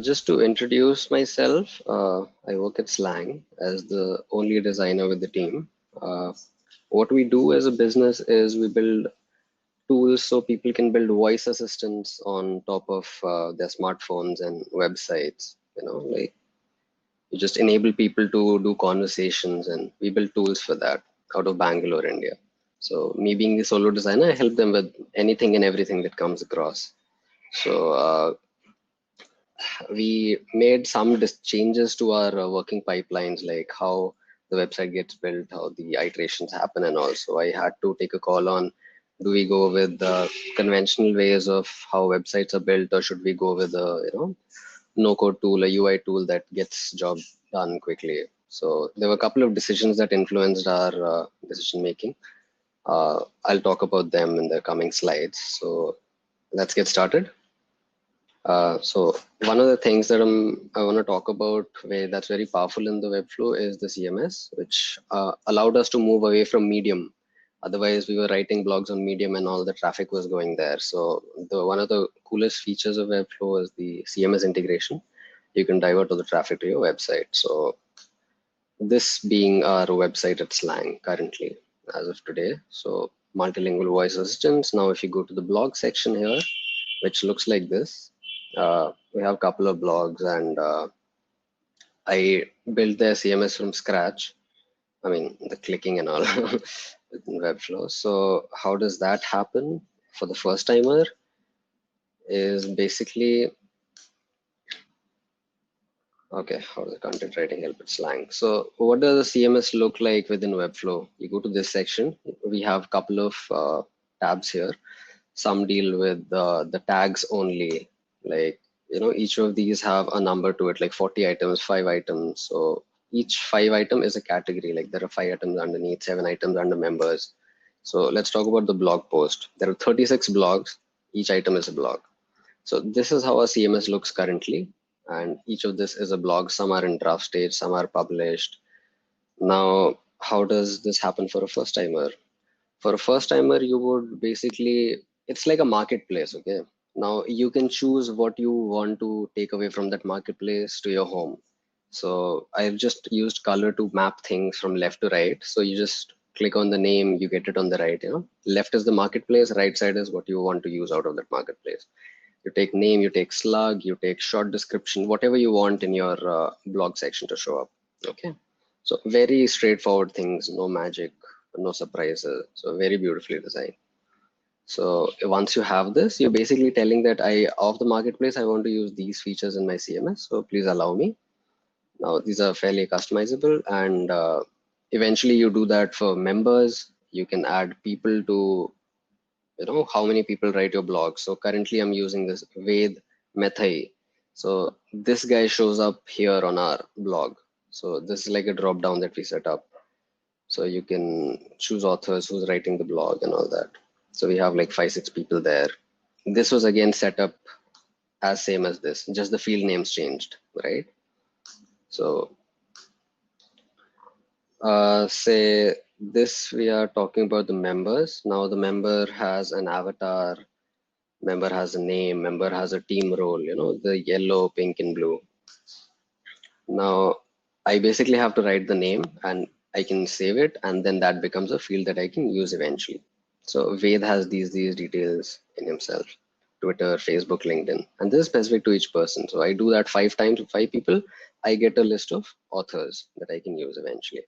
Just to introduce myself, I work at Slang as the only designer with the team. What we do as a business is we build tools so people can build voice assistants on top of their smartphones and websites. Like you just enable people to do conversations, and we build tools for that out of Bangalore, India. So me being the solo designer, I help them with anything and everything that comes across. So we made some changes to our working pipelines, like how the website gets built, how the iterations happen, and also I had to take a call on, do we go with the conventional ways of how websites are built, or should we go with a no code tool, a UI tool that gets job done quickly? So there were a couple of decisions that influenced our decision making. I'll talk about them in the coming slides. So let's get started. So one of the things that I want to talk about that's very powerful in the Webflow is the CMS, which allowed us to move away from Medium. Otherwise, we were writing blogs on Medium and all the traffic was going there. So one of the coolest features of Webflow is the CMS integration. You can divert all the traffic to your website. So this being our website at Slang currently, as of today. So multilingual voice assistants. Now, if you go to the blog section here, which looks like this, we have a couple of blogs, and I built their CMS from scratch. I mean, the clicking and all within Webflow. So how does that happen for the first timer is basically, okay, how does the content writing help with Slang? So what does the CMS look like within Webflow? You go to this section. We have a couple of tabs here. Some deal with the tags only, like, each of these have a number to it, like 40 items, 5 items. So each 5 item is a category, like there are 5 items underneath, 7 items under members. So let's talk about the blog post. There are 36 blogs. Each item is a blog. So this is how our CMS looks currently. And each of this is a blog. Some are in draft stage, some are published. Now, how does this happen for a first timer? For a first timer, you would basically, it's like a marketplace, okay? Now you can choose what you want to take away from that marketplace to your home. So I've just used color to map things from left to right. So you just click on the name, you get it on the right, Left is the marketplace, right side is what you want to use out of that marketplace. You take name, you take slug, you take short description, whatever you want in your blog section to show up, okay? So very straightforward things, no magic, no surprises. So very beautifully designed. So once you have this, you're basically telling that of the marketplace, I want to use these features in my CMS. So please allow me. Now these are fairly customizable, and eventually you do that for members. You can add people to, how many people write your blog. So currently I'm using this Ved Methai. So this guy shows up here on our blog. So this is like a drop down that we set up. So you can choose authors who's writing the blog and all that. So we have like 5-6 people there. This was again set up as same as this, just the field names changed, right? So say this, we are talking about the members. Now the member has an avatar, member has a name, member has a team role, the yellow, pink, and blue. Now I basically have to write the name and I can save it, and then that becomes a field that I can use eventually. So Ved has these details in himself: Twitter, Facebook, LinkedIn, and this is specific to each person. So I do that 5 times with 5 people. I get a list of authors that I can use eventually.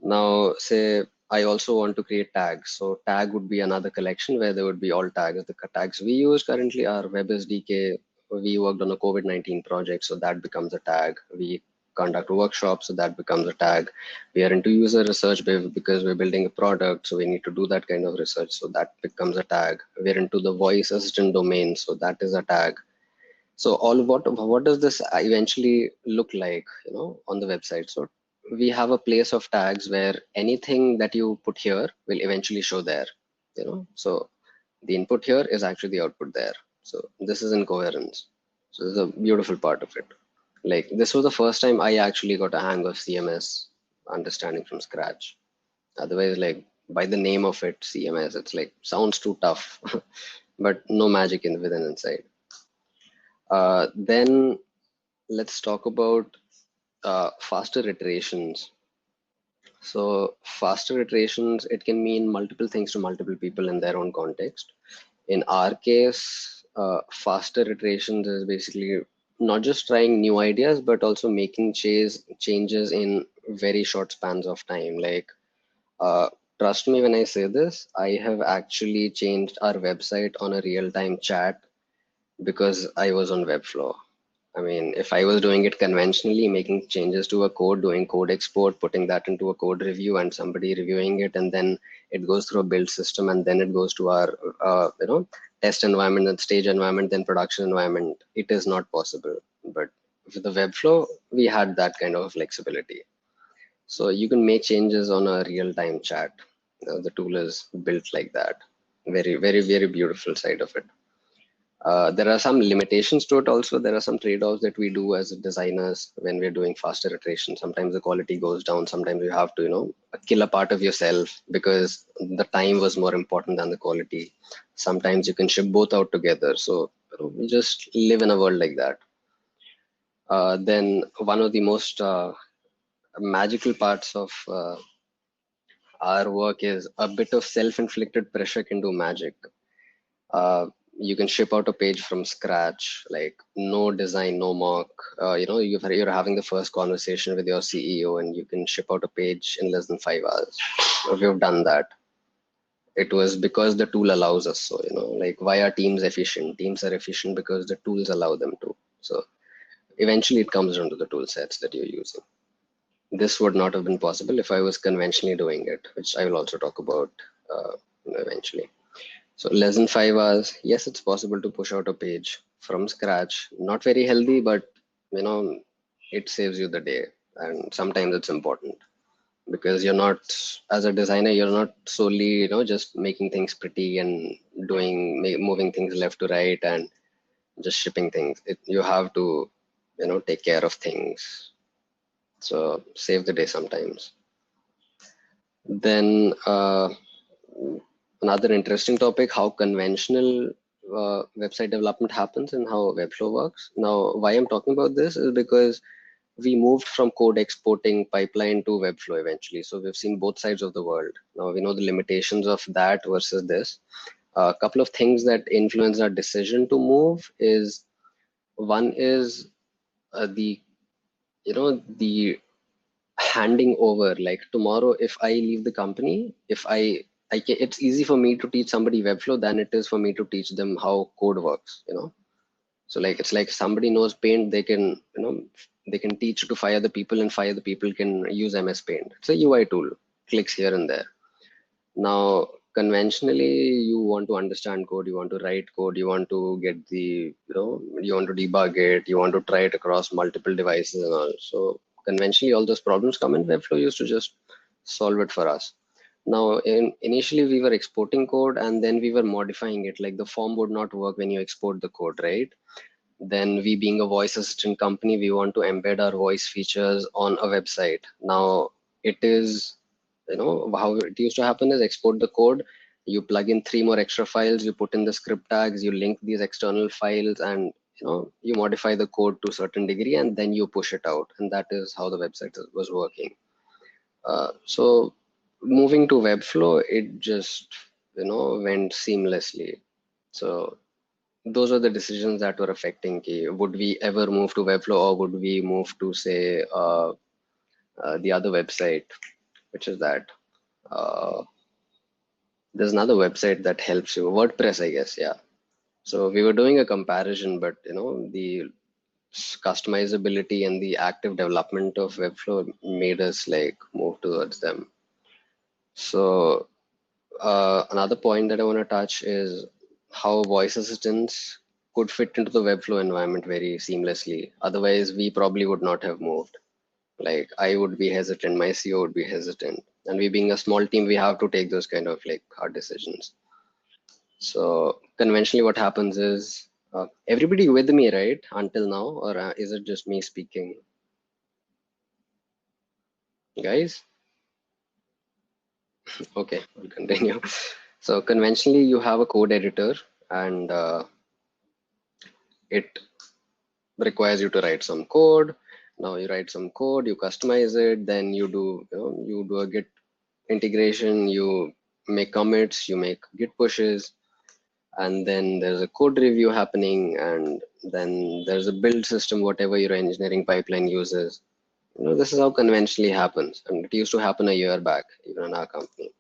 Now, say I also want to create tags. So tag would be another collection where there would be all tags. The tags we use currently are Web SDK. We worked on a COVID-19 project, so that becomes a tag. We conduct workshops, so that becomes a tag. We are into user research because we're building a product, so we need to do that kind of research, so that becomes a tag. We're into the voice assistant domain, so that is a tag. So what does this eventually look like, on the website? So we have a place of tags where anything that you put here will eventually show there, so the input here is actually the output there. So this is in coherence. So this is a beautiful part of it. Like, this was the first time I actually got a hang of CMS understanding from scratch. Otherwise, like, by the name of it, CMS, it's like sounds too tough, but no magic within inside. Then let's talk about faster iterations. So faster iterations, it can mean multiple things to multiple people in their own context. In our case, faster iterations is basically not just trying new ideas, but also making changes in very short spans of time. Like, uh, trust me when I say this, I have actually changed our website on a real-time chat because I was on Webflow. I mean, if I was doing it conventionally, making changes to a code, doing code export, putting that into a code review, and somebody reviewing it, and then it goes through a build system, and then it goes to our, test environment and stage environment, then production environment. It is not possible. But with the Webflow, we had that kind of flexibility. So you can make changes on a real-time chat. The tool is built like that. Very, very, very beautiful side of it. There are some limitations to it also. There are some trade-offs that we do as designers when we're doing faster iteration. Sometimes the quality goes down. Sometimes you have to, kill a part of yourself because the time was more important than the quality. Sometimes you can ship both out together. So we just live in a world like that. Then one of the most magical parts of our work is a bit of self-inflicted pressure can do magic. uh, you can ship out a page from scratch, like no design, no mock. You're having the first conversation with your CEO, and you can ship out a page in less than 5 hours. We've done that. It was because the tool allows us. So, like, why are teams efficient? Teams are efficient because the tools allow them to. So eventually, it comes down to the tool sets that you're using. This would not have been possible if I was conventionally doing it, which I will also talk about eventually. So less than 5 hours, yes, it's possible to push out a page from scratch. Not very healthy, but it saves you the day. And sometimes it's important because you're not, as a designer, you're not solely, just making things pretty and moving things left to right and just shipping things. You have to, take care of things. So save the day sometimes. Then another interesting topic, how conventional website development happens and how Webflow works. Now, why I'm talking about this is because we moved from code exporting pipeline to Webflow eventually. So we've seen both sides of the world. Now we know the limitations of that versus this. A couple of things that influence our decision to move is, one is the handing over. Like tomorrow, if I leave the company, if it's easy for me to teach somebody Webflow than it is for me to teach them how code works. So like, it's like somebody knows Paint, they can teach to 5 other people, and 5 other people can use MS Paint. It's a UI tool, clicks here and there. Now, conventionally, you want to understand code, you want to write code, you want to get you want to debug it, you want to try it across multiple devices and all. So conventionally, all those problems come in. Webflow used to just solve it for us. Now, initially, we were exporting code and then we were modifying it. Like the form would not work when you export the code, right? Then we, being a voice assistant company, we want to embed our voice features on a website. Now, it is, how it used to happen is export the code, you plug in 3 more extra files, you put in the script tags, you link these external files, and you modify the code to a certain degree, and then you push it out. And that is how the website was working. So moving to Webflow, it just, went seamlessly. So those are the decisions that were affecting would we ever move to Webflow, or would we move to, say, the other website, which is that there's another website that helps you, WordPress, I guess. Yeah. So we were doing a comparison, but the customizability and the active development of Webflow made us like move towards them. So another point that I want to touch is how voice assistants could fit into the Webflow environment very seamlessly. Otherwise, we probably would not have moved. Like, I would be hesitant, my CEO would be hesitant. And we, being a small team, we have to take those kind of like hard decisions. So conventionally what happens is, everybody with me, right, until now, or is it just me speaking? Guys? Okay, we'll continue. So conventionally, you have a code editor, and it requires you to write some code. Now you write some code, you customize it, then you do, you do a Git integration, you make commits, you make Git pushes, and then there's a code review happening, and then there's a build system, whatever your engineering pipeline uses. This is how conventionally happens, and it used to happen a year back, even in our company.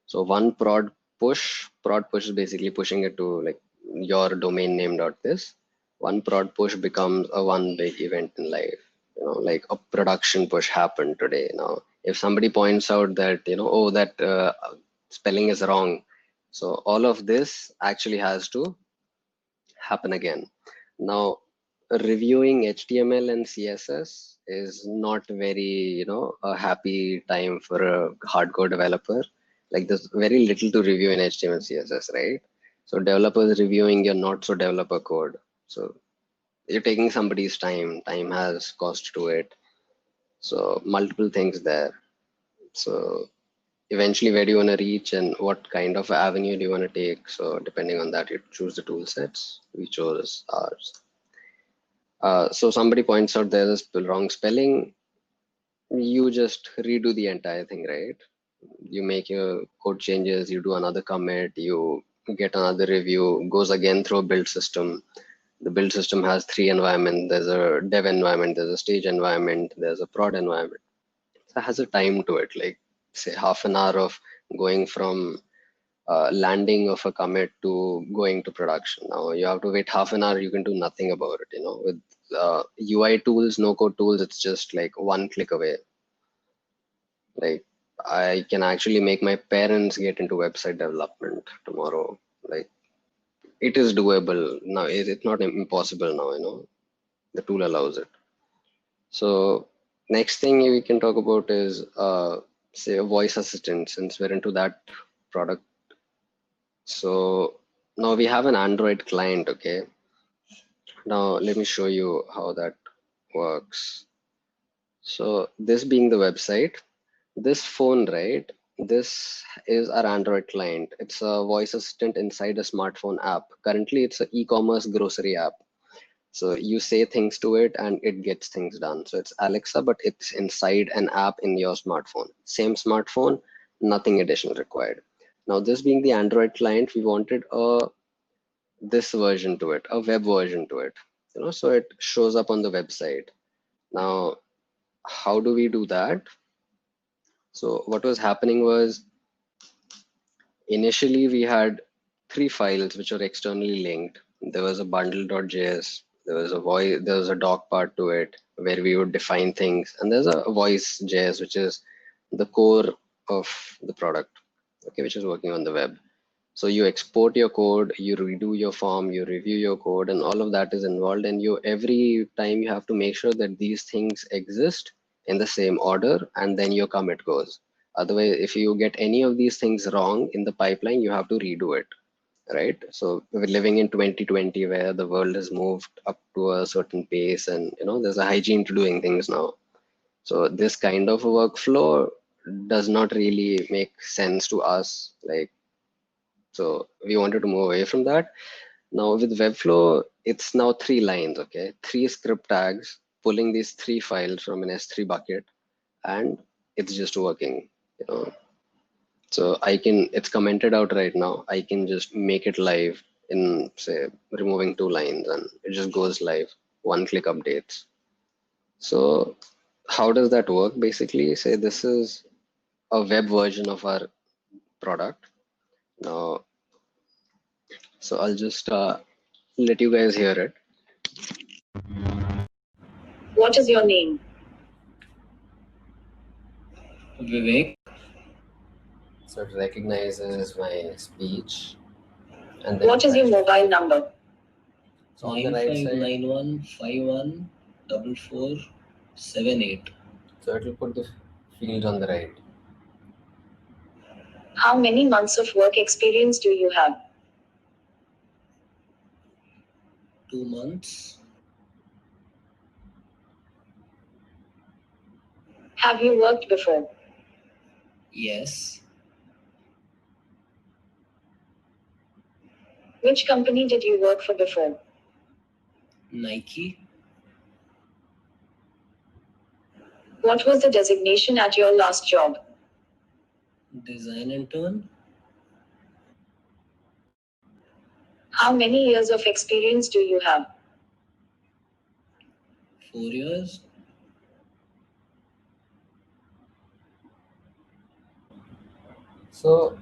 So one prod push is basically pushing it to like your domain name dot this. One prod push becomes a one big event in life. Like a production push happened today. Now, if somebody points out that, oh, that spelling is wrong. So all of this actually has to happen again. Now, reviewing HTML and CSS is not very, a happy time for a hardcore developer. Like there's very little to review in HTML, CSS, right? So developers reviewing your not so developer code. So you're taking somebody's time. Time has cost to it. So multiple things there. So eventually, where do you want to reach and what kind of avenue do you want to take? So depending on that, you choose the tool sets. We chose ours. So somebody points out there's a wrong spelling. You just redo the entire thing, right? You make your code changes, you do another commit, you get another review, goes again through a build system. The build system has 3 environments. There's a dev environment, there's a stage environment, there's a prod environment. So it has a time to it, like say half an hour of going from landing of a commit to going to production. Now you have to wait half an hour, you can do nothing about it. With UI tools, no code tools, it's just like one click away. Like I can actually make my parents get into website development tomorrow. Like it is doable now. It's not impossible now. The tool allows it. So next thing we can talk about is say a voice assistant, since we're into that product. So now we have an Android client, okay? Now let me show you how that works. So this being the website, this phone, right? This is our Android client. It's a voice assistant inside a smartphone app. Currently, it's an e-commerce grocery app. So you say things to it and it gets things done. So it's Alexa, but it's inside an app in your smartphone. Same smartphone, nothing additional required. Now, this being the Android client, we wanted this version to it, a web version to it. So it shows up on the website. Now, how do we do that? So what was happening was initially we had 3 files which are externally linked. There was a bundle.js, there was a voice, there was a doc part to it where we would define things, and there's a voice.js which is the core of the product, okay, which is working on the web. So you export your code, you redo your form, you review your code, and all of that is involved. And you every time you have to make sure that these things exist in the same order, and then your commit goes. Otherwise, if you get any of these things wrong in the pipeline, you have to redo it, right? So we're living in 2020 where the world has moved up to a certain pace, and there's a hygiene to doing things now. So this kind of a workflow does not really make sense to us. Like, so we wanted to move away from that. Now with Webflow, it's now 3 lines, okay? 3 script tags, pulling these 3 files from an S3 bucket, and it's just working. So it's commented out right now. I can just make it live in, say, removing 2 lines, and it just goes live, 1-click updates. So how does that work? Basically, say this is a web version of our product. Now, so I'll just let you guys hear it. What is your name? Vivek. So it recognizes my speech. And then what is your mobile number? So on the right side, 9591514478. so it will put the field on the right. How many months of work experience do you have? 2 months. Have you worked before? Yes. Which company did you work for before? Nike. What was the designation at your last job? Design intern. How many years of experience do you have? 4 years. So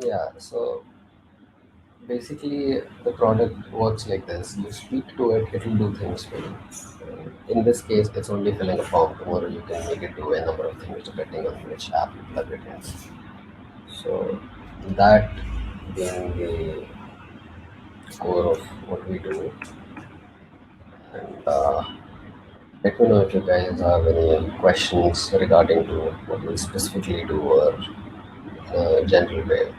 yeah, so basically the product works like this. You speak to it, it will do things for you. In this case, it's only filling a form. Tomorrow you can make it do a number of things depending on which app you plug it in. So that being the core of what we do. And let me know if you guys have any questions regarding to what we specifically do or in a general way.